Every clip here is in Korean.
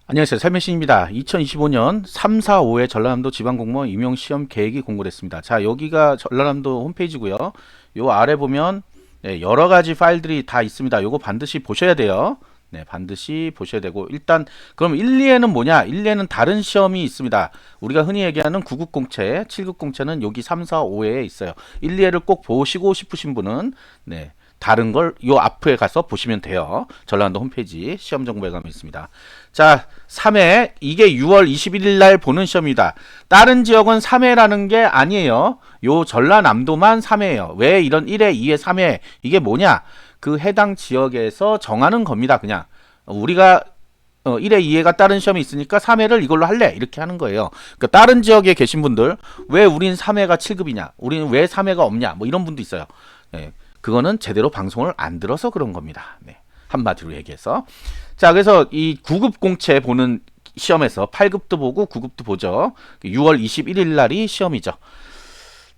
안녕하세요. 삶의신입니다. 2025년 3, 4, 5회 전라남도 지방공무원 임용시험 계획이 공고됐습니다. 자, 여기가 전라남도 홈페이지고요. 요 아래 보면 여러 가지 파일들이 다 있습니다. 요거 반드시 보셔야 돼요. 네, 반드시 보셔야 되고 일단 그럼 1, 2회는 뭐냐? 1, 2회는 다른 시험이 있습니다. 우리가 흔히 얘기하는 9급 공채, 7급 공채는 여기 3, 4, 5회에 있어요. 1, 2회를 꼭 보시고 싶으신 분은 네, 다른 걸 요 앞에 가서 보시면 돼요. 전라남도 홈페이지 시험 정보에 가면 있습니다. 자, 3회 이게 6월 21일 날 보는 시험입니다. 다른 지역은 3회라는 게 아니에요. 요 전라남도만 3회예요. 왜 이런 1회, 2회, 3회 이게 뭐냐? 그 해당 지역에서 정하는 겁니다. 그냥 우리가 1회, 2회가 다른 시험이 있으니까 3회를 이걸로 할래 이렇게 하는 거예요. 그러니까 다른 지역에 계신 분들 왜 우린 3회가 7급이냐? 우리는 왜 3회가 없냐? 뭐 이런 분도 있어요. 네, 그거는 제대로 방송을 안 들어서 그런 겁니다. 네, 한마디로 얘기해서. 자, 그래서 이 9급 공채 보는 시험에서 8급도 보고 9급도 보죠. 6월 21일 날이 시험이죠.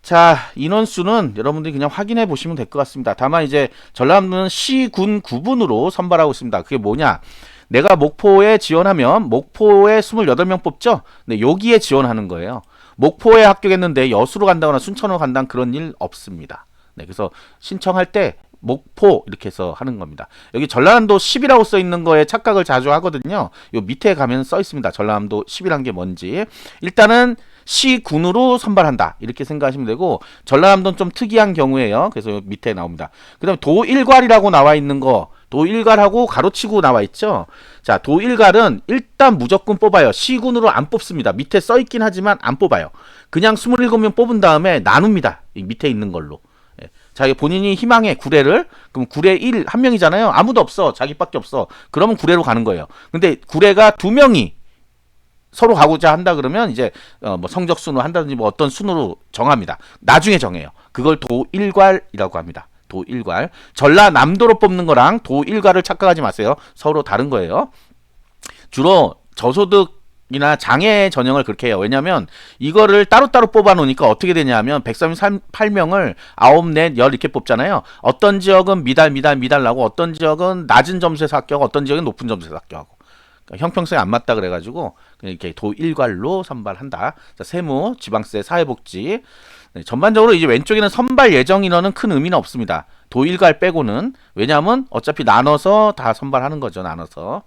자, 인원수는 여러분들이 그냥 확인해 보시면 될 것 같습니다. 다만 이제 전라남도는 시군 구분으로 선발하고 있습니다. 그게 뭐냐? 내가 목포에 지원하면 목포에 28명 뽑죠? 네, 여기에 지원하는 거예요. 목포에 합격했는데 여수로 간다거나 순천으로 간다는 그런 일 없습니다. 네, 그래서 신청할 때 목포 이렇게 해서 하는 겁니다. 여기 전라남도 10이라고 써 있는 거에 착각을 자주 하거든요. 요 밑에 가면 써 있습니다. 전라남도 10이란 게 뭔지. 일단은 시군으로 선발한다 이렇게 생각하시면 되고, 전라남도는 좀 특이한 경우에요. 그래서 요 밑에 나옵니다. 그 다음에 도일괄이라고 나와 있는 거, 도일괄하고 가로치고 나와 있죠. 자, 도일괄은 일단 무조건 뽑아요. 시군으로 안 뽑습니다. 밑에 써 있긴 하지만 안 뽑아요. 그냥 27명 뽑은 다음에 나눕니다. 이 밑에 있는 걸로. 자기 본인이 희망의 구례를, 그럼 구례 1 한 명이잖아요. 아무도 없어. 자기밖에 없어. 그러면 구례로 가는 거예요. 근데 구례가 두 명이 서로 가고자 한다 그러면 이제 뭐 성적 순으로 한다든지 뭐 어떤 순으로 정합니다. 나중에 정해요. 그걸 도일괄이라고 합니다. 도일괄. 전라남도로 뽑는 거랑 도일괄을 착각하지 마세요. 서로 다른 거예요. 주로 저소득이나 장애 전형을 그렇게 해요. 왜냐면 이거를 따로따로 뽑아 놓으니까 어떻게 되냐면 138명을 9, 4, 10 이렇게 뽑잖아요. 어떤 지역은 미달 나고 어떤 지역은 낮은 점수에서 합격, 어떤 지역은 높은 점수에서 합격하고. 그러니까 형평성이 안 맞다 그래가지고 그냥 이렇게 도일괄로 선발한다. 자, 세무, 지방세, 사회복지. 네, 전반적으로 이제 왼쪽에는 선발 예정 인원은 큰 의미는 없습니다. 도일괄 빼고는. 왜냐하면 어차피 나눠서 다 선발하는 거죠. 나눠서.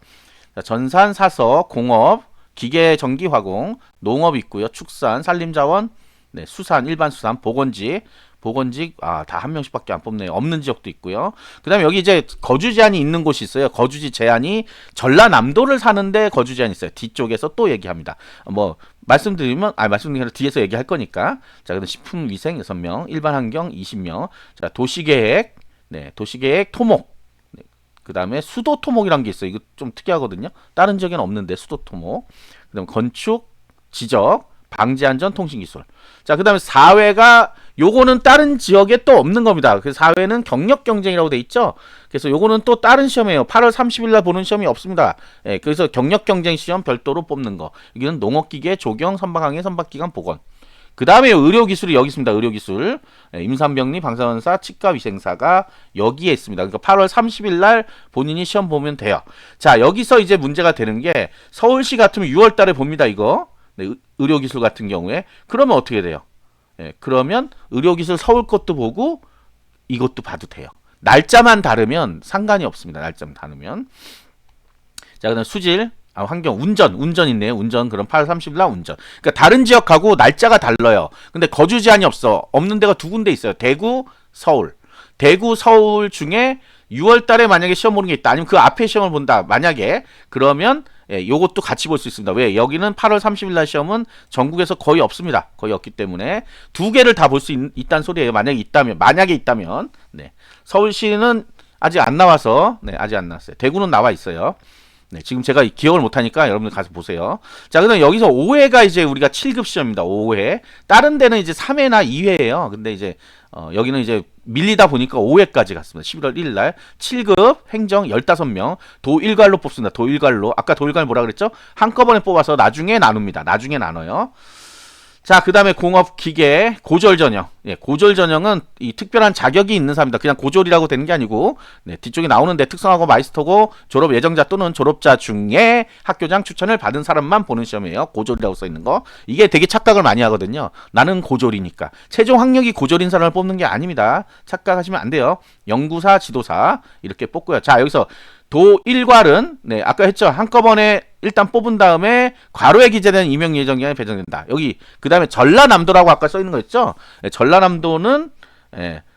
자, 전산, 사서, 공업, 기계, 전기, 화공, 농업 있고요. 축산, 산림자원, 네, 수산, 일반 수산, 보건직, 다 한 명씩밖에 안 뽑네요. 없는 지역도 있고요. 그다음에 여기 이제 거주 제한이 있는 곳이 있어요. 거주지 제한이 전라남도를 사는데 거주 제한이 있어요. 뒤쪽에서 또 얘기합니다. 뭐 말씀드리면 말씀드리면 뒤에서 얘기할 거니까. 자, 그다음 식품위생 6명, 일반 환경 20명. 자, 도시계획, 네, 도시계획 토목. 그 다음에 수도토목이란 게 있어요. 이거 좀 특이하거든요. 다른 지역에는 없는데 수도토목. 그 다음에 건축, 지적, 방지안전, 통신기술. 자, 그 다음에 4회가 요거는 다른 지역에 또 없는 겁니다. 그래서 4회는 경력 경쟁이라고 돼 있죠. 그래서 요거는 또 다른 시험이에요. 8월 30일 날 보는 시험이 없습니다. 예, 그래서 경력 경쟁 시험 별도로 뽑는 거. 이거는 농업기계, 조경, 선박항해, 선박기관, 보건. 그 다음에 의료기술이 여기 있습니다. 의료기술. 임산병리, 방사선사, 치과위생사가 여기에 있습니다. 그러니까 8월 30일 날 본인이 시험 보면 돼요. 자, 여기서 이제 문제가 되는 게 서울시 같으면 6월 달에 봅니다. 이거. 네, 의료기술 같은 경우에. 그러면 어떻게 돼요? 그러면 의료기술 서울 것도 보고 이것도 봐도 돼요. 날짜만 다르면 상관이 없습니다. 날짜만 다르면. 자, 그다음 수질, 환경, 운전 있네요. 운전, 그럼 8월 30일 날 운전. 그러니까 다른 지역하고 날짜가 달라요. 근데 거주 제한이 없어. 없는 데가 두 군데 있어요. 대구, 서울. 대구, 서울 중에 6월 달에 만약에 시험 보는 게 있다. 아니면 그 앞에 시험을 본다. 만약에 그러면 요것도 같이 볼 수 있습니다. 왜? 여기는 8월 30일 날 시험은 전국에서 거의 없습니다. 거의 없기 때문에 두 개를 다 볼 수 있다는 소리예요. 만약에 있다면. 네. 서울시는 아직 안 나와서, 네, 아직 안 나왔어요. 대구는 나와 있어요. 네, 지금 제가 기억을 못하니까 여러분들 가서 보세요. 자, 그다음 여기서 5회가 이제 우리가 7급 시험입니다. 5회. 다른 데는 이제 3회나 2회예요. 근데 이제 여기는 이제 밀리다 보니까 5회까지 갔습니다. 11월 1일 날 7급 행정 15명 도일괄로 뽑습니다. 도일괄로. 아까 도일괄 뭐라 그랬죠? 한꺼번에 뽑아서 나중에 나눕니다. 나중에 나눠요. 자, 그 다음에 공업기계 고졸전형. 예, 고졸전형은 이 특별한 자격이 있는 사람이다. 그냥 고졸이라고 되는 게 아니고, 네, 뒤쪽에 나오는데 특성화고 마이스터고 졸업 예정자 또는 졸업자 중에 학교장 추천을 받은 사람만 보는 시험이에요. 고졸이라고 써 있는 거. 이게 되게 착각을 많이 하거든요. 나는 고졸이니까. 최종 학력이 고졸인 사람을 뽑는 게 아닙니다. 착각하시면 안 돼요. 연구사, 지도사 이렇게 뽑고요. 자, 여기서 도1괄은 네, 아까 했죠. 한꺼번에 일단 뽑은 다음에 괄호에 기재된 임용 예정기간에 배정된다. 여기 그 다음에 전라남도라고 아까 써 있는 거 있죠. 네, 전라남도는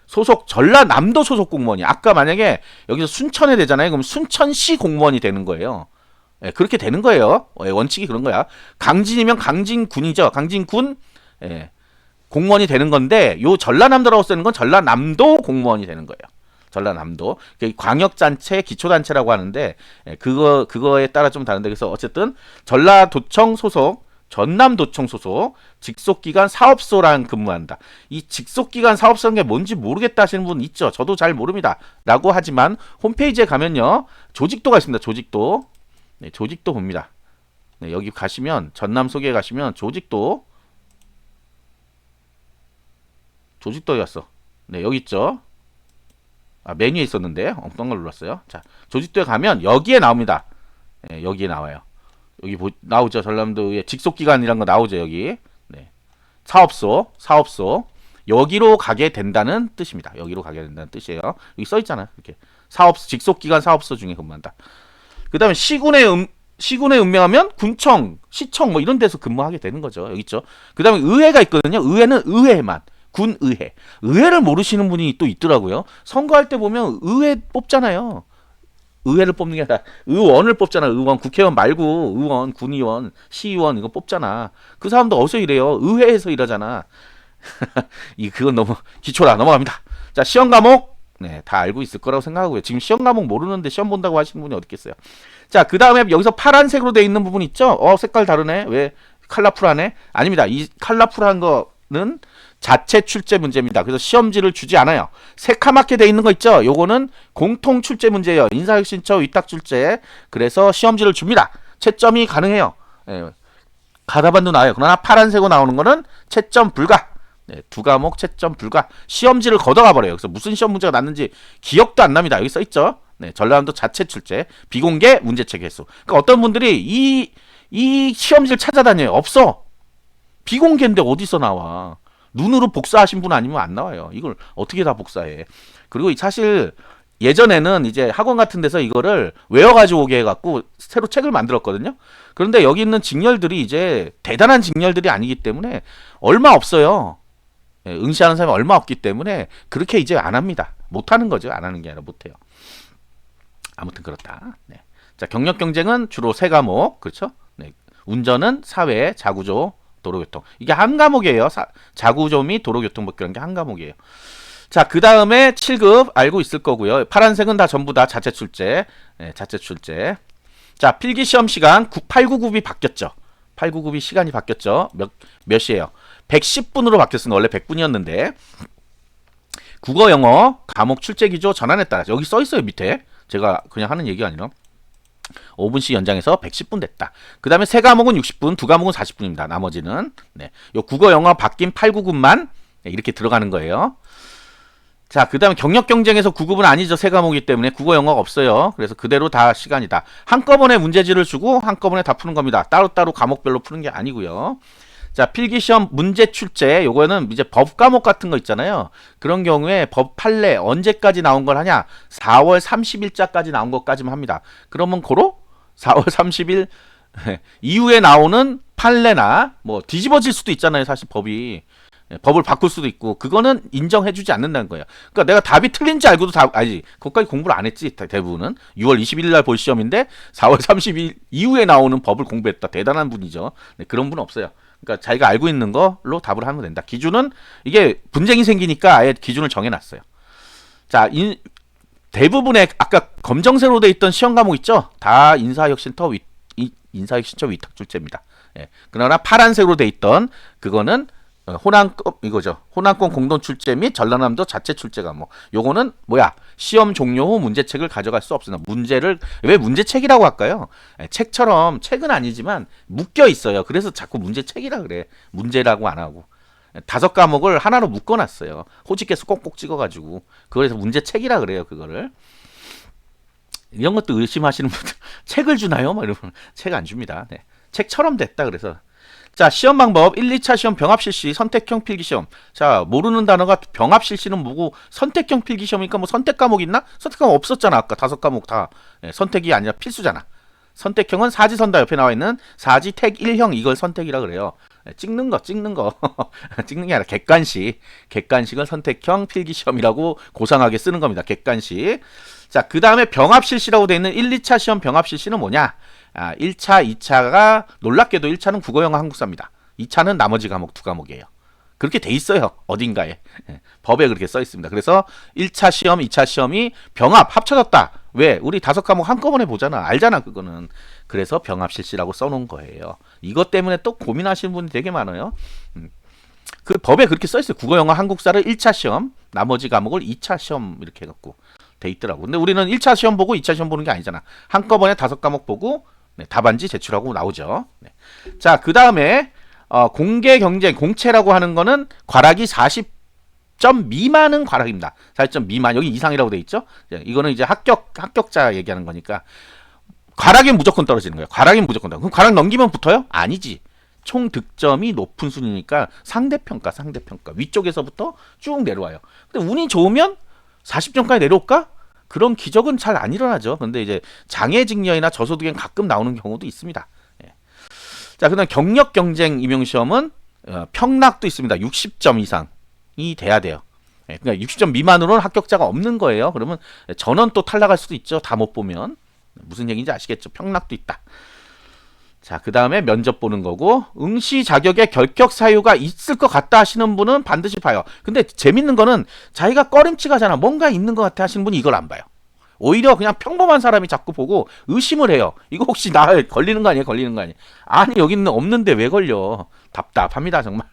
소속 전라남도 소속 공무원이 아까 만약에 여기서 순천에 되잖아요. 그럼 순천시 공무원이 되는 거예요. 네, 그렇게 되는 거예요. 원칙이 그런 거야. 강진이면 강진군이죠. 강진군 공무원이 되는 건데 요 전라남도라고 쓰는 건 전라남도 공무원이 되는 거예요. 전라남도 광역단체 기초단체라고 하는데 그거에 따라 좀 다른데 그래서 어쨌든 전라도청 소속 전남도청 소속 직속기관 사업소랑 근무한다. 이 직속기관 사업소는 게 뭔지 모르겠다 하시는 분 있죠. 저도 잘 모릅니다 라고 하지만 홈페이지에 가면요 조직도가 있습니다. 조직도 네, 조직도 봅니다. 네, 여기 가시면 전남 소개에 가시면 조직도에 갔어. 네, 여기 있죠. 메뉴에 있었는데 어떤 걸 눌렀어요. 자, 조직도에 가면 여기에 나옵니다. 네, 여기에 나와요. 여기 나오죠. 전남도의 직속기관이란 거 나오죠. 여기. 네. 사업소 여기로 가게 된다는 뜻입니다. 여기로 가게 된다는 뜻이에요. 여기 써 있잖아요. 이렇게 직속기관 사업소 중에 근무한다. 그 다음에 시군에 임명하면 군청, 시청 뭐 이런 데서 근무하게 되는 거죠. 여기 있죠. 그 다음에 의회가 있거든요. 의회는 의회만. 군의회. 의회를 모르시는 분이 또 있더라고요. 선거할 때 보면 의회 뽑잖아요. 의회를 뽑는 게 아니라 의원을 뽑잖아. 의원, 국회의원 말고 의원, 군의원, 시의원 이거 뽑잖아. 그 사람도 어디서 일해요? 의회에서 일하잖아. 그건 너무 기초라. 넘어갑니다. 자, 시험 과목 네, 다 알고 있을 거라고 생각하고요. 지금 시험 과목 모르는데 시험 본다고 하시는 분이 어디 있겠어요. 자, 그 다음에 여기서 파란색으로 되어 있는 부분 있죠? 색깔 다르네. 왜 컬러풀하네? 아닙니다. 이 컬러풀한 거는 자체 출제 문제입니다. 그래서 시험지를 주지 않아요. 새카맣게 돼 있는 거 있죠? 요거는 공통 출제 문제예요. 인사혁신처 위탁 출제. 그래서 시험지를 줍니다. 채점이 가능해요. 가다반도 나와요. 그러나 파란색으로 나오는 거는 채점 불가. 네, 두 과목 채점 불가. 시험지를 걷어가 버려요. 그래서 무슨 시험 문제가 났는지 기억도 안 납니다. 여기 써 있죠? 네, 전라남도 자체 출제. 비공개 문제책 개수. 그러니까 어떤 분들이 이 시험지를 찾아다녀요. 없어. 비공개인데 어디서 나와? 눈으로 복사하신 분 아니면 안 나와요. 이걸 어떻게 다 복사해. 그리고 사실 예전에는 이제 학원 같은 데서 이거를 외워가지고 오게 해갖고 새로 책을 만들었거든요. 그런데 여기 있는 직렬들이 이제 대단한 직렬들이 아니기 때문에 얼마 없어요. 응시하는 사람이 얼마 없기 때문에 그렇게 이제 안 합니다. 못하는 거죠. 안 하는 게 아니라 못해요. 아무튼 그렇다. 네. 자, 경력 경쟁은 주로 세 과목. 그렇죠? 네. 운전은 사회, 자구조, 도로교통. 이게 한 과목이에요. 자구조 및 도로교통법 그런 게 한 과목이에요. 자, 그 다음에 7급 알고 있을 거고요. 파란색은 다 전부 다 자체 출제. 네, 자체 출제. 자, 필기시험 시간 899이 바뀌었죠. 899이 시간이 바뀌었죠. 몇 시에요? 110분으로 바뀌었습니다. 원래 100분이었는데. 국어, 영어, 과목 출제 기조 전환에 따라 여기 써 있어요. 밑에. 제가 그냥 하는 얘기가 아니라 5분씩 연장해서 110분 됐다. 그 다음에 세 과목은 60분, 두 과목은 40분입니다. 나머지는 요 국어, 영어 바뀐 899만 이렇게 들어가는 거예요. 자, 그 다음에 경력 경쟁에서 9급은 아니죠. 세 과목이기 때문에 국어, 영어가 없어요. 그래서 그대로 다 시간이다. 한꺼번에 문제지를 주고 한꺼번에 다 푸는 겁니다. 따로따로 과목별로 푸는 게 아니고요. 자, 필기시험 문제 출제 요거는 이제 법 과목 같은 거 있잖아요. 그런 경우에 법 판례 언제까지 나온 걸 하냐? 4월 30일자까지 나온 것까지만 합니다. 그러면 고로 4월 30일 이후에 나오는 판례나 뭐 뒤집어질 수도 있잖아요. 사실 법을 바꿀 수도 있고 그거는 인정해주지 않는다는 거예요. 그러니까 내가 답이 틀린지 알고도 아니지. 그것까지 공부를 안 했지. 대부분은 6월 21일 날 볼 시험인데 4월 30일 이후에 나오는 법을 공부했다. 대단한 분이죠. 네, 그런 분은 없어요. 그러니까 자기가 알고 있는 걸로 답을 하면 된다. 기준은 이게 분쟁이 생기니까 아예 기준을 정해놨어요. 자, 대부분의 아까 검정색으로 돼 있던 시험 과목 있죠? 다 인사혁신처 위탁 출제입니다. 예. 그러나 파란색으로 돼 있던 그거는 호남권 이거죠. 호남권 공동 출제 및 전라남도 자체 출제 과목. 요거는 뭐야? 시험 종료 후 문제책을 가져갈 수 없으나 문제를 왜 문제책이라고 할까요? 책처럼 책은 아니지만 묶여 있어요. 그래서 자꾸 문제책이라 그래. 문제라고 안 하고. 5과목을 하나로 묶어놨어요. 호직에서 꼭꼭 찍어가지고. 그래서 문제책이라 그래요. 그거를. 이런 것도 의심하시는 분들 책을 주나요? 막 이러면 책 안 줍니다. 네. 책처럼 됐다 그래서. 자, 시험 방법 1, 2차 시험 병합 실시 선택형 필기 시험. 자, 모르는 단어가 병합 실시는 뭐고 선택형 필기 시험이니까 뭐 선택 과목 있나? 선택 과목 없었잖아. 아까 5과목 다. 선택이 아니라 필수잖아. 선택형은 사지선다 옆에 나와 있는 사지 택 1형 이걸 선택이라 그래요. 찍는 거 찍는 게 아니라 객관식을 선택형 필기 시험이라고 고상하게 쓰는 겁니다. 객관식. 자, 그 다음에 병합 실시라고 되어 있는 1, 2차 시험 병합 실시는 뭐냐? 1차, 2차가 놀랍게도 1차는 국어, 영어, 한국사입니다. 2차는 나머지 과목 2과목이에요. 그렇게 돼 있어요. 어딘가에. 법에 그렇게 써 있습니다. 그래서 1차 시험, 2차 시험이 병합 합쳐졌다. 왜? 우리 5과목 한꺼번에 보잖아. 알잖아, 그거는. 그래서 병합 실시라고 써놓은 거예요. 이것 때문에 또 고민하시는 분이 되게 많아요. 그 법에 그렇게 써 있어요. 국어, 영어, 한국사를 1차 시험, 나머지 과목을 2차 시험 이렇게 해갖고 돼 있더라고. 근데 우리는 1차 시험 보고 2차 시험 보는 게 아니잖아. 한꺼번에 5과목 보고 답안지 제출하고 나오죠. 자, 그 다음에 공개 경쟁 공채라고 하는 거는 과락이 40점 미만은 과락입니다. 40점 미만 여기 이상이라고 돼 있죠. 이거는 이제 합격자 얘기하는 거니까 과락이 무조건 떨어지는 거예요. 과락이 무조건 떨어져. 그럼 과락 넘기면 붙어요? 아니지. 총 득점이 높은 순이니까 상대평가 위쪽에서부터 쭉 내려와요. 근데 운이 좋으면 40점까지 내려올까? 그런 기적은 잘 안 일어나죠. 근데 이제 장애직녀이나 저소득엔 가끔 나오는 경우도 있습니다. 자, 그다음 경력 경쟁 임용시험은 평락도 있습니다. 60점 이상이 돼야 돼요. 그러니까 60점 미만으로는 합격자가 없는 거예요. 그러면 전원 또 탈락할 수도 있죠. 다 못 보면. 무슨 얘기인지 아시겠죠? 평락도 있다. 자, 그 다음에 면접 보는 거고 응시 자격에 결격 사유가 있을 것 같다 하시는 분은 반드시 봐요. 근데 재밌는 거는 자기가 꺼림칙하잖아. 뭔가 있는 것 같아 하시는 분이 이걸 안 봐요. 오히려 그냥 평범한 사람이 자꾸 보고 의심을 해요. 이거 혹시 나 걸리는 거 아니에요? 아니, 여기는 없는데 왜 걸려? 답답합니다, 정말.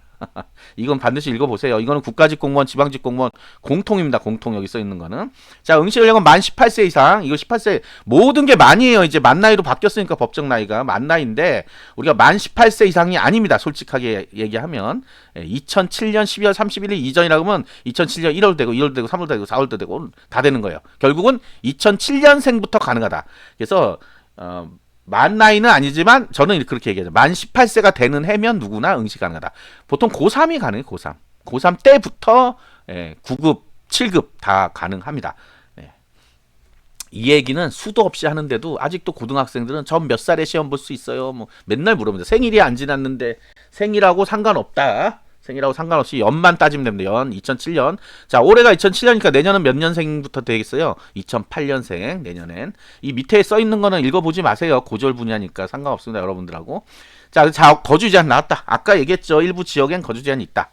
이건 반드시 읽어보세요. 이거는 국가직 공무원, 지방직 공무원 공통입니다. 공통 여기 써 있는 거는. 자, 응시 연령은 만 18세 이상. 이거 18세 모든 게 만이에요. 이제 만 나이로 바뀌었으니까 법정 나이가 만 나이인데 우리가 만 18세 이상이 아닙니다. 솔직하게 얘기하면 2007년 12월 31일 이전이라고 하면 2007년 1월 되고 2월 되고 3월 되고 4월 되고 다 되는 거예요. 결국은 2007년생부터 가능하다. 그래서 만 나이는 아니지만 저는 그렇게 얘기하죠. 만 18세가 되는 해면 누구나 응시 가능하다. 보통 고3이 가능해요. 고3 때부터 9급, 7급 다 가능합니다. 이 얘기는 수도 없이 하는데도 아직도 고등학생들은 전 몇 살에 시험 볼 수 있어요. 뭐 맨날 물어봅니다. 생일이 안 지났는데 생일하고 상관없다. 생일하고 상관없이 연만 따지면 됩니다. 연 2007년. 자, 올해가 2007년이니까 내년은 몇 년생부터 되겠어요? 2008년생 내년엔. 이 밑에 써 있는 거는 읽어보지 마세요. 고졸 분야니까 상관없습니다. 여러분들하고. 자, 거주 제한 나왔다. 아까 얘기했죠. 일부 지역엔 거주 제한이 있다.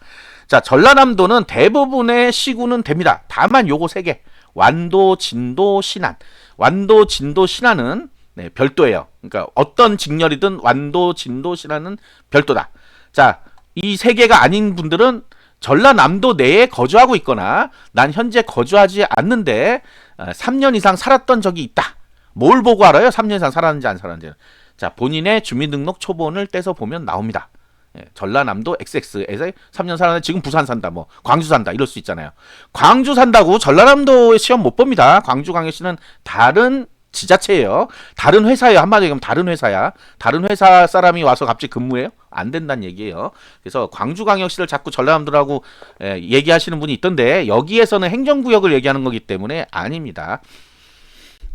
자, 전라남도는 대부분의 시구는 됩니다. 다만 요거 3개. 완도, 진도, 신안. 완도, 진도, 신안은 별도예요. 그러니까 어떤 직렬이든 완도, 진도, 신안은 별도다. 자, 이 3개가 아닌 분들은 전라남도 내에 거주하고 있거나 난 현재 거주하지 않는데 3년 이상 살았던 적이 있다. 뭘 보고 알아요? 3년 이상 살았는지 안 살았는지는. 자, 본인의 주민등록 초본을 떼서 보면 나옵니다. 전라남도 XX에서 3년 살았는데 지금 부산 산다, 뭐 광주 산다 이럴 수 있잖아요. 광주 산다고 전라남도에 시험 못 봅니다. 광주광역시는 다른 지자체예요. 다른 회사예요. 한마디로 얘기하면 다른 회사야. 다른 회사 사람이 와서 갑자기 근무해요? 안 된다는 얘기예요. 그래서 광주광역시를 자꾸 전라남도라고 얘기하시는 분이 있던데 여기에서는 행정구역을 얘기하는 거기 때문에 아닙니다.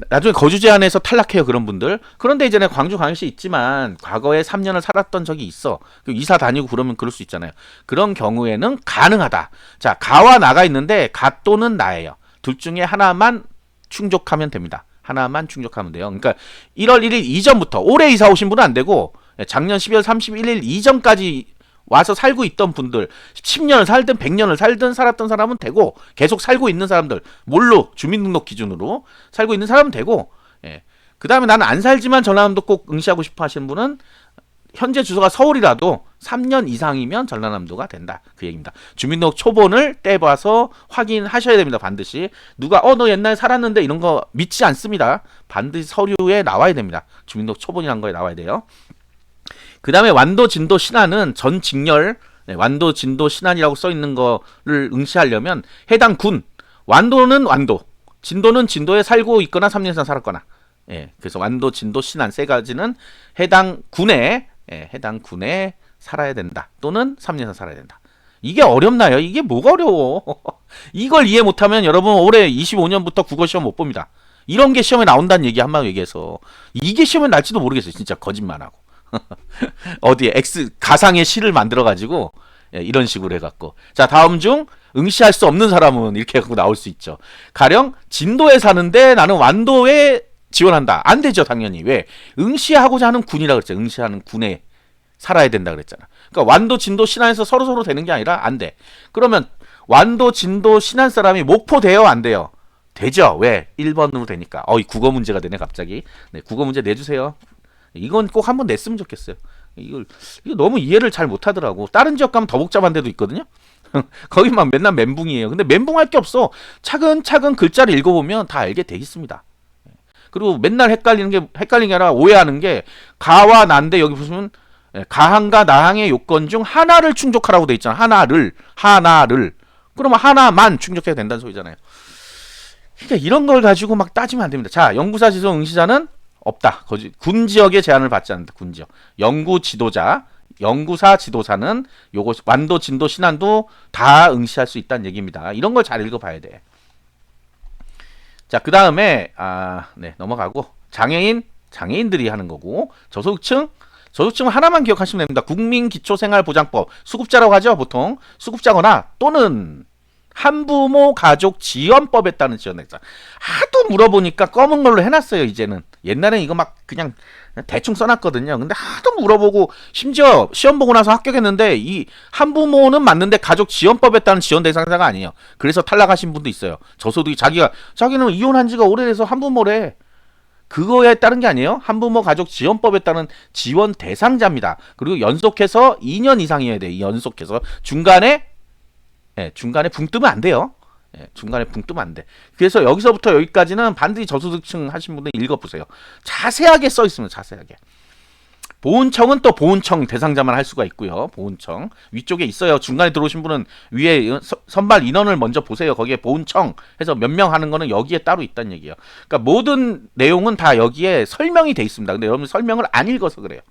나중에 거주 제한에서 탈락해요. 그런 분들. 그런데 이제는 광주광역시 있지만 과거에 3년을 살았던 적이 있어. 이사 다니고 그러면 그럴 수 있잖아요. 그런 경우에는 가능하다. 자, 가와 나가 있는데 가 또는 나예요. 둘 중에 하나만 충족하면 됩니다. 하나만 충족하면 돼요. 그러니까 1월 1일 이전부터 올해 이사 오신 분은 안 되고 작년 12월 31일 이전까지 와서 살고 있던 분들 10년을 살든 100년을 살든 살았던 사람은 되고 계속 살고 있는 사람들 뭘로 주민등록 기준으로 살고 있는 사람은 되고 그 다음에 나는 안 살지만 전라남도 꼭 응시하고 싶어 하시는 분은 현재 주소가 서울이라도 3년 이상이면 전라남도가 된다. 그 얘기입니다. 주민등록 초본을 떼봐서 확인하셔야 됩니다. 반드시. 누가 너 옛날에 살았는데 이런 거 믿지 않습니다. 반드시 서류에 나와야 됩니다. 주민등록 초본이란 거에 나와야 돼요. 그 다음에 완도, 진도, 신안은 전 직렬, 완도, 진도, 신안이라고 써 있는 거를 응시하려면 해당 군, 완도는 완도, 진도는 진도에 살고 있거나 3년 이상 살았거나. 그래서 완도, 진도, 신안 세 가지는 해당 군에 살아야 된다. 또는 3년 이상 살아야 된다. 이게 어렵나요? 이게 뭐가 어려워? 이걸 이해 못하면 여러분 올해 25년부터 국어 시험 못 봅니다. 이런 게 시험에 나온다는 얘기 한마디 얘기해서 이게 시험에 날지도 모르겠어요. 진짜 거짓말하고. 어디에 가상의 시를 만들어 가지고 이런 식으로 해갖고. 자, 다음 중 응시할 수 없는 사람은 이렇게 해갖고 나올 수 있죠. 가령 진도에 사는데 나는 완도에 지원한다. 안 되죠, 당연히. 왜? 응시하고자 하는 군이라 그랬죠. 응시하는 군에 살아야 된다 그랬잖아. 그러니까 완도, 진도, 신안에서 서로 되는 게 아니라 안 돼. 그러면 완도, 진도, 신안 사람이 목포 돼요, 안 돼요? 되죠. 왜? 1번으로 되니까. 이 국어 문제가 되네, 갑자기. 네, 국어 문제 내주세요. 이건 꼭 한번 냈으면 좋겠어요. 이거 너무 이해를 잘 못하더라고. 다른 지역 가면 더 복잡한 데도 있거든요. 거기만 맨날 멘붕이에요. 근데 멘붕할 게 없어. 차근차근 글자를 읽어보면 다 알게 돼 있습니다. 그리고 맨날 헷갈리는 게 아니라 오해하는 게 가와 나인데 여기 보시면 가항과 나항의 요건 중 하나를 충족하라고 돼 있잖아. 하나를. 그러면 하나만 충족해야 된다는 소리잖아요. 그러니까 이런 걸 가지고 막 따지면 안 됩니다. 자, 연구사 지도 응시자는 없다. 군 지역에 제한을 받지 않는다. 군 지역. 연구 지도자, 연구사 지도사는 요거 완도, 진도, 신안도 다 응시할 수 있다는 얘기입니다. 이런 걸 잘 읽어봐야 돼. 자, 그 다음에 넘어가고 장애인들이 하는 거고 저소득층 하나만 기억하시면 됩니다. 국민기초생활보장법 수급자라고 하죠. 보통 수급자거나 또는 한부모 가족 지원법에 따른 지원액자. 하도 물어보니까 검은 걸로 해놨어요. 이제는. 옛날엔 이거 막 그냥 대충 써놨거든요. 근데 하도 물어보고 심지어 시험 보고 나서 합격했는데 이 한부모는 맞는데 가족 지원법에 따른 지원 대상자가 아니에요. 그래서 탈락하신 분도 있어요. 저소득이 자기는 이혼한 지가 오래돼서 한부모래. 그거에 따른 게 아니에요. 한부모 가족 지원법에 따른 지원 대상자입니다. 그리고 연속해서 2년 이상이어야 돼요. 연속해서 중간에 붕 뜨면 안 돼요. 중간에 붕 뜨면 안 돼. 그래서 여기서부터 여기까지는 반드시 저소득층 하신 분들 읽어보세요. 자세하게 써 있습니다. 자세하게. 보훈청은 또 보훈청 대상자만 할 수가 있고요. 보훈청 위쪽에 있어요. 중간에 들어오신 분은 위에 선발 인원을 먼저 보세요. 거기에 보훈청 해서 몇 명 하는 거는 여기에 따로 있다는 얘기예요. 그러니까 모든 내용은 다 여기에 설명이 돼 있습니다. 근데 여러분 설명을 안 읽어서 그래요.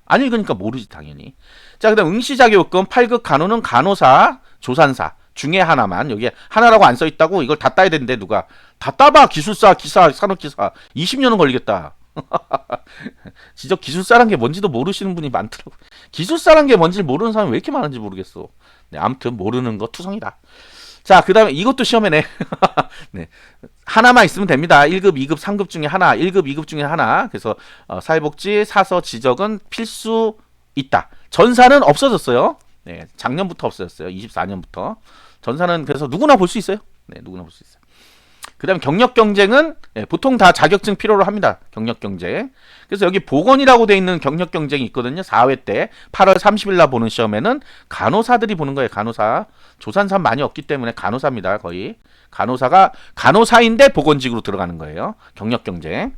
안 읽으니까 모르지 당연히. 자, 그다음 응시자격요건 8급 간호는 간호사, 조산사 중에 하나만. 여기에 하나라고 안 써 있다고 이걸 다 따야 되는데 누가 다 따봐. 기술사, 기사, 산업기사 20년은 걸리겠다. 진짜 기술사란 게 뭔지도 모르시는 분이 많더라고. 기술사란 게 뭔지 모르는 사람이 왜 이렇게 많은지 모르겠어. 네, 아무튼 모르는 거 투성이다. 자, 그 다음에 이것도 시험에 내. 네. 하나만 있으면 됩니다. 1급, 2급, 3급 중에 하나, 1급, 2급 중에 하나. 그래서 사회복지, 사서, 지적은 필수 있다. 전사는 없어졌어요. 네, 작년부터 없어졌어요. 24년부터. 전사는 그래서 누구나 볼 수 있어요. 네, 누구나 볼 수 있어요. 그 다음에 경력 경쟁은 보통 다 자격증 필요로 합니다. 경력 경쟁. 그래서 여기 보건이라고 돼 있는 경력 경쟁이 있거든요. 4회 때 8월 30일 날 보는 시험에는 간호사들이 보는 거예요. 간호사. 조산사 많이 없기 때문에 간호사입니다. 거의. 간호사가 간호사인데 보건직으로 들어가는 거예요. 경력 경쟁.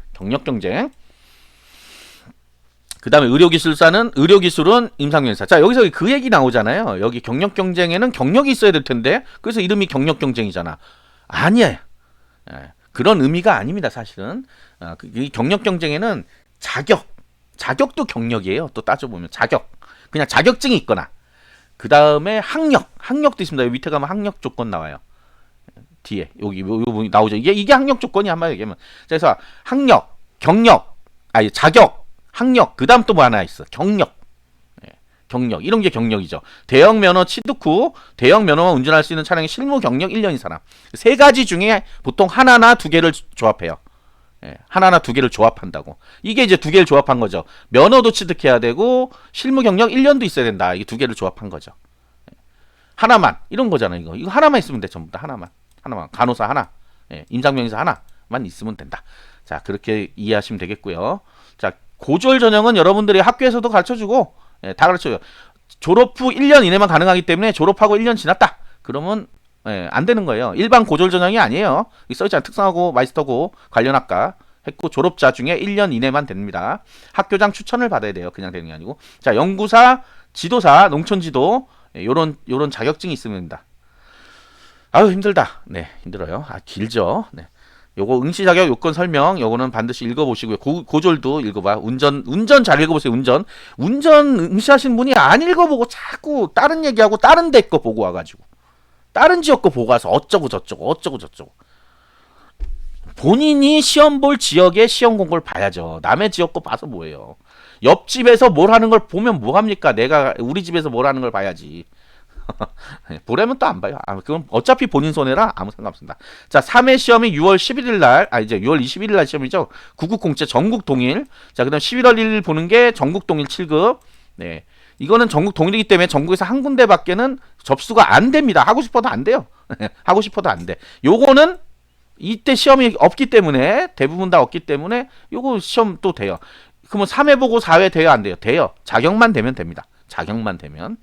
그 다음에 의료기술은 임상병사. 자, 여기서 그 얘기 나오잖아요. 여기 경력 경쟁에는 경력이 있어야 될 텐데 그래서 이름이 경력 경쟁이잖아. 아니에요. 그런 의미가 아닙니다. 사실은 이 경력 경쟁에는 자격도 경력이에요. 또 따져보면 자격, 그냥 자격증이 있거나 그 다음에 학력도 있습니다. 여기 밑에 가면 학력 조건 나와요. 뒤에 여기 나오죠. 이게 학력 조건이 한마디 얘기하면. 그래서 학력, 자격, 학력, 그 다음 또 뭐 하나 있어. 경력 이런 게 경력이죠. 대형 면허 취득 후 대형 면허만 운전할 수 있는 차량의 실무 경력 1년인 사람. 세 가지 중에 보통 하나나 두 개를 조합해요. 하나나 두 개를 조합한다고. 이게 이제 두 개를 조합한 거죠. 면허도 취득해야 되고 실무 경력 1년도 있어야 된다. 이게 두 개를 조합한 거죠. 하나만 이런 거잖아요. 이거 하나만 있으면 돼. 전부 다 하나만. 간호사 하나, 임상병사 하나만 있으면 된다. 자, 그렇게 이해하시면 되겠고요. 자, 고졸 전형은 여러분들이 학교에서도 가르쳐주고 예, 다 가르쳐줘요. 졸업 후 1년 이내만 가능하기 때문에 졸업하고 1년 지났다. 그러면 예, 안 되는 거예요. 일반 고졸 전형이 아니에요. 써있잖아. 특성화고 마이스터고 관련 학과 했고 졸업자 중에 1년 이내만 됩니다. 학교장 추천을 받아야 돼요. 그냥 되는 게 아니고. 자, 연구사, 지도사, 농촌지도 요런 자격증이 있으면 됩니다. 아유 힘들다. 네, 힘들어요. 아 길죠. 네. 요거 응시 자격 요건 설명 요거는 반드시 읽어보시고요. 고졸도 읽어봐. 운전 잘 읽어보세요. 운전 응시하시는 분이 안 읽어보고 자꾸 다른 얘기하고 다른 데 거 보고 와가지고 다른 지역 거 보고 와서 어쩌고 저쩌고 본인이 시험 볼 지역의 시험 공고를 봐야죠. 남의 지역 거 봐서 뭐예요. 옆집에서 뭘 하는 걸 보면 뭐 합니까? 내가 우리 집에서 뭘 하는 걸 봐야지. 보려면 또 안 봐요. 그건 어차피 본인 손해라 아무 상관없습니다. 자, 3회 시험이 6월 11일 날, 이제 6월 21일 날 시험이죠. 99공채 전국 동일. 자, 그다음 11월 1일 보는 게 전국 동일 7급. 네. 이거는 전국 동일이기 때문에 전국에서 한 군데밖에는 접수가 안 됩니다. 하고 싶어도 안 돼요. 하고 싶어도 안 돼. 요거는 이때 시험이 없기 때문에 대부분 다 없기 때문에 요거 시험 또 돼요. 그러면 3회 보고 4회 돼요, 안 돼요? 돼요. 자격만 되면 됩니다. 자격만 되면.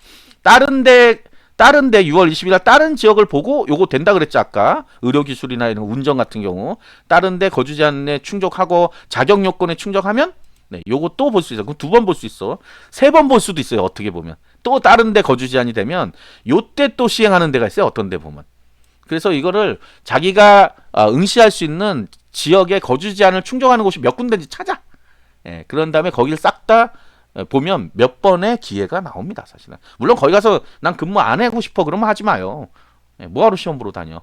다른데 6월 20일 날 다른 지역을 보고 요거 된다 그랬죠 아까. 의료기술이나 이런 운전 같은 경우 다른데 거주 제한에 충족하고 자격 요건에 충족하면 네, 요거 또 볼 수 있어. 그럼 2번 볼 수 있어. 3번 볼 수도 있어요. 어떻게 보면 또 다른데 거주 제한이 되면 요때 또 시행하는 데가 있어요. 어떤 데 보면. 그래서 이거를 자기가 응시할 수 있는 지역의 거주 제한을 충족하는 곳이 몇 군데인지 찾아. 예, 그런 다음에 거기를 싹 다 보면 몇 번의 기회가 나옵니다. 사실은. 물론 거기 가서 난 근무 안 하고 싶어 그러면 하지 마요. 예, 뭐하러 시험 보러 다녀.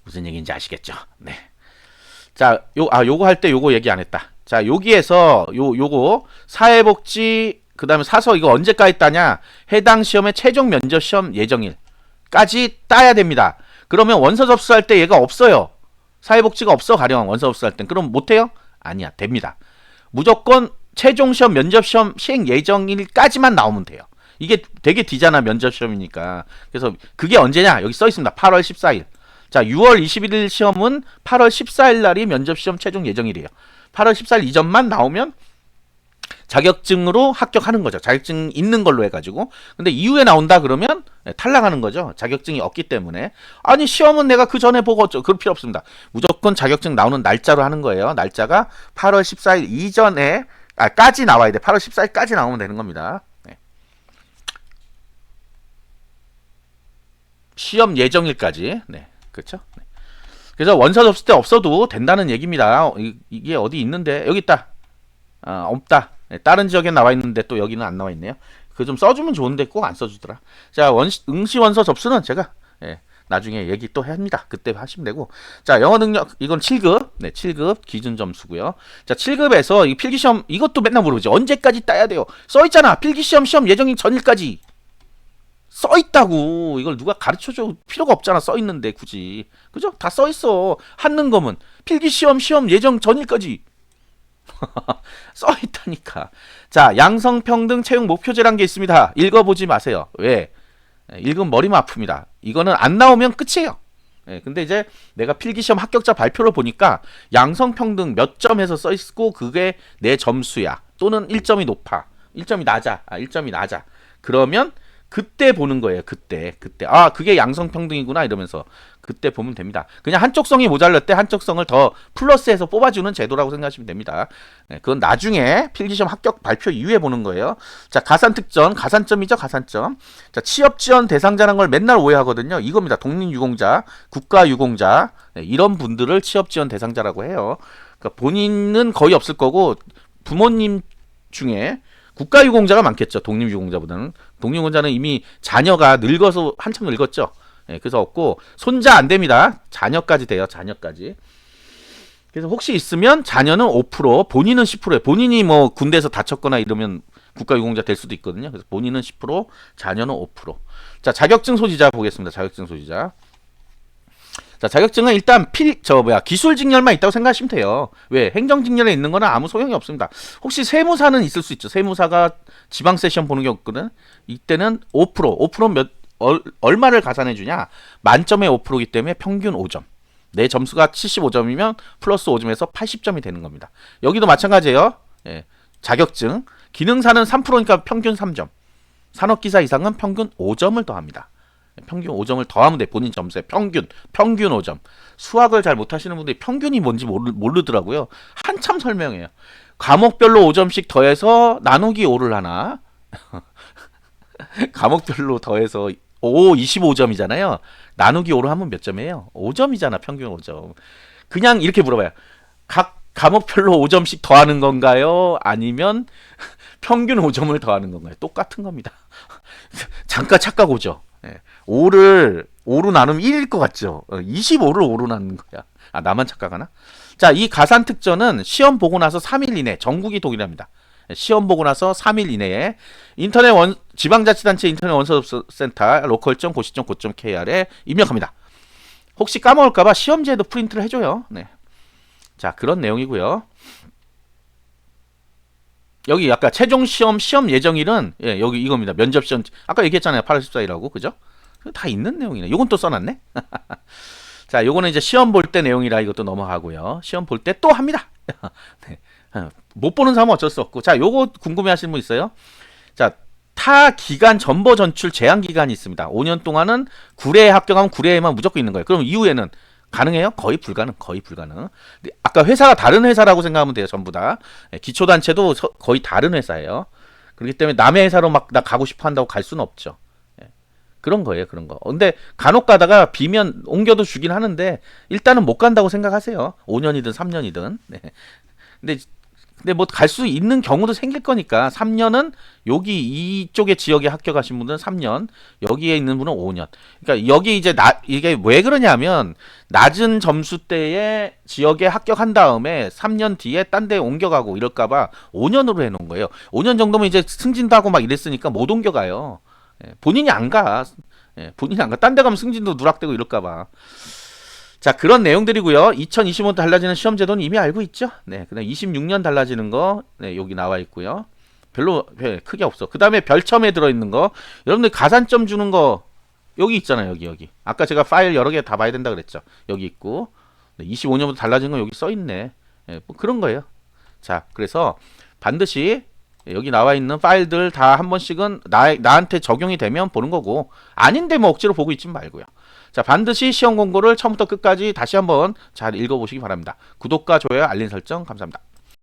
무슨 얘기인지 아시겠죠? 네. 자, 요거 할 때 요거 얘기 안 했다. 자, 여기에서 요거 사회복지 그다음에 사서 이거 언제까지 따냐? 해당 시험의 최종 면접 시험 예정일까지 따야 됩니다. 그러면 원서 접수할 때 얘가 없어요. 사회복지가 없어 가령 원서 접수할 땐 그럼 못 해요? 아니야, 됩니다. 무조건 최종 시험 면접 시험 시행 예정일까지만 나오면 돼요. 이게 되게 뒤잖아 면접 시험이니까. 그래서 그게 언제냐? 여기 써 있습니다. 8월 14일. 자, 6월 21일 시험은 8월 14일 날이 면접 시험 최종 예정일이에요. 8월 14일 이전만 나오면 자격증으로 합격하는 거죠. 자격증 있는 걸로 해가지고. 근데 이후에 나온다 그러면 탈락하는 거죠. 자격증이 없기 때문에. 아니 시험은 내가 그 전에 보고 어쩌. 그럴 필요 없습니다. 무조건 자격증 나오는 날짜로 하는 거예요. 날짜가 8월 14일 이전에 까지 나와야 돼. 8월 14일까지 나오면 되는 겁니다. 네. 시험 예정일까지. 네. 그렇죠? 네. 그래서 원서 접수 때 없어도 된다는 얘기입니다. 이게 어디 있는데 여기 있다. 없다. 네, 다른 지역에 나와 있는데 또 여기는 안 나와 있네요. 그거 좀 써주면 좋은데 꼭 안 써주더라. 자, 응시 원서 접수는 제가 나중에 얘기 또 합니다. 그때 하시면 되고. 자, 영어 능력 이건 7급. 네, 7급 기준 점수고요. 자, 7급에서 이 필기시험 이것도 맨날 물어보지. 언제까지 따야 돼요? 써 있잖아. 필기시험 시험 예정일 전일까지. 써 있다고. 이걸 누가 가르쳐 줘 필요가 없잖아. 써 있는데 굳이. 그죠? 다 써 있어. 한는 검은 필기시험 시험 예정 전일까지. 써 있다니까. 자, 양성평등 채용 목표제란 게 있습니다. 읽어보지 마세요. 왜? 읽으면 머리만 아픕니다. 이거는 안 나오면 끝이에요. 근데 이제 내가 필기시험 합격자 발표를 보니까 양성평등 몇 점에서 써 있고 그게 내 점수야. 또는 1점이 높아. 1점이 낮아. 그러면 그때 보는 거예요. 그때. 그게 양성평등이구나 이러면서 그때 보면 됩니다. 그냥 한쪽 성이 모자랄 때 한쪽 성을 더 플러스해서 뽑아주는 제도라고 생각하시면 됩니다. 그건 나중에 필기시험 합격 발표 이후에 보는 거예요. 자, 가산특전, 가산점이죠. 가산점. 자, 취업지원 대상자라는 걸 맨날 오해하거든요. 이겁니다. 독립유공자, 국가유공자 이런 분들을 취업지원 대상자라고 해요. 그러니까 본인은 거의 없을 거고 부모님 중에 국가유공자가 많겠죠. 독립유공자보다는. 독립유공자는 이미 자녀가 늙어서 한참 늙었죠. 그래서 없고 손자 안 됩니다. 자녀까지 돼요. 자녀까지. 그래서 혹시 있으면 자녀는 5%, 본인은 10%예요. 본인이 뭐 군대에서 다쳤거나 이러면 국가유공자 될 수도 있거든요. 그래서 본인은 10%, 자녀는 5%. 자, 자격증 소지자 보겠습니다. 자격증 소지자. 자, 자격증은 일단 기술직렬만 있다고 생각하시면 돼요. 왜? 행정직렬에 있는 거는 아무 소용이 없습니다. 혹시 세무사는 있을 수 있죠. 세무사가 지방세 시험 보는 게 없거든. 이때는 5% 얼마를 가산해 주냐? 만점에 5%이기 때문에 평균 5점. 내 점수가 75점이면 플러스 5점에서 80점이 되는 겁니다. 여기도 마찬가지예요. 예, 자격증. 기능사는 3%니까 평균 3점. 산업기사 이상은 평균 5점을 더합니다. 평균 5점을 더하면 돼. 본인 점수에 평균 5점. 수학을 잘 못하시는 분들이 평균이 뭔지 모르더라고요. 한참 설명해요. 과목별로 5점씩 더해서 나누기 5를 하나. 과목별로 더해서 25점이잖아요. 나누기 5로 하면 몇 점이에요? 5점이잖아. 평균 5점. 그냥 이렇게 물어봐요. 각 과목별로 5점씩 더하는 건가요? 아니면 평균 5점을 더하는 건가요? 똑같은 겁니다. 잠깐 착각 오죠. 5로 나누면 1일 것 같죠. 25를 5로 나누는 거야. 아, 나만 착각하나? 자, 이 가산 특전은 시험 보고 나서 3일 이내, 전국이 동일합니다. 시험 보고 나서 3일 이내에 지방자치단체 인터넷 원서센터 local.고시.go.kr에 입력합니다. 혹시 까먹을까봐 시험지에도 프린트를 해줘요. 네. 자, 그런 내용이고요. 여기 아까 최종 시험 예정일은 여기 이겁니다. 면접 시험 아까 얘기했잖아요. 8월 14일이라고 그죠? 다 있는 내용이네. 요건 또 써놨네. 자, 요거는 이제 시험 볼 때 내용이라 이것도 넘어가고요. 시험 볼 때 또 합니다. 네. 못 보는 사람은 어쩔 수 없고. 자, 요거 궁금해하시는 분 있어요? 자, 타 기간 전보 전출 제한 기간이 있습니다. 5년 동안은 9회에 합격하면 9회에만 무조건 있는 거예요. 그럼 이후에는 가능해요? 거의 불가능. 아까 회사가 다른 회사라고 생각하면 돼요. 전부 다. 기초단체도 거의 다른 회사예요. 그렇기 때문에 남의 회사로 막 나 가고 싶어 한다고 갈 수는 없죠. 그런 거예요. 그런 거. 근데 간혹 가다가 비면 옮겨도 주긴 하는데 일단은 못 간다고 생각하세요. 5년이든 3년이든. 네. 근데 뭐 갈 수 있는 경우도 생길 거니까 3년은 여기 이쪽의 지역에 합격하신 분은 3년, 여기에 있는 분은 5년. 그러니까 여기 이제 이게 왜 그러냐면 낮은 점수대의 지역에 합격한 다음에 3년 뒤에 딴 데 옮겨가고 이럴까봐 5년으로 해놓은 거예요. 5년 정도면 이제 승진도 하고 막 이랬으니까 못 옮겨가요. 본인이 안 가. 본인이 안 가. 딴 데 가면 승진도 누락되고 이럴까봐. 자, 그런 내용들이고요. 2025년 달라지는 시험 제도는 이미 알고 있죠. 네, 그다음 26년 달라지는 거, 네, 여기 나와 있고요. 별로 크게 없어. 그 다음에 별첨에 들어있는 거, 여러분들 가산점 주는 거 여기 있잖아요. 여기. 아까 제가 파일 여러 개 다 봐야 된다 그랬죠. 여기 있고, 네, 25년부터 달라지는 거 여기 써 있네. 네, 뭐 그런 거예요. 자, 그래서 반드시 여기 나와 있는 파일들 다 한 번씩은 나한테 적용이 되면 보는 거고, 아닌데 뭐 억지로 보고 있지 말고요. 자, 반드시 시험 공고를 처음부터 끝까지 다시 한번 잘 읽어보시기 바랍니다. 구독과 좋아요, 알림 설정 감사합니다.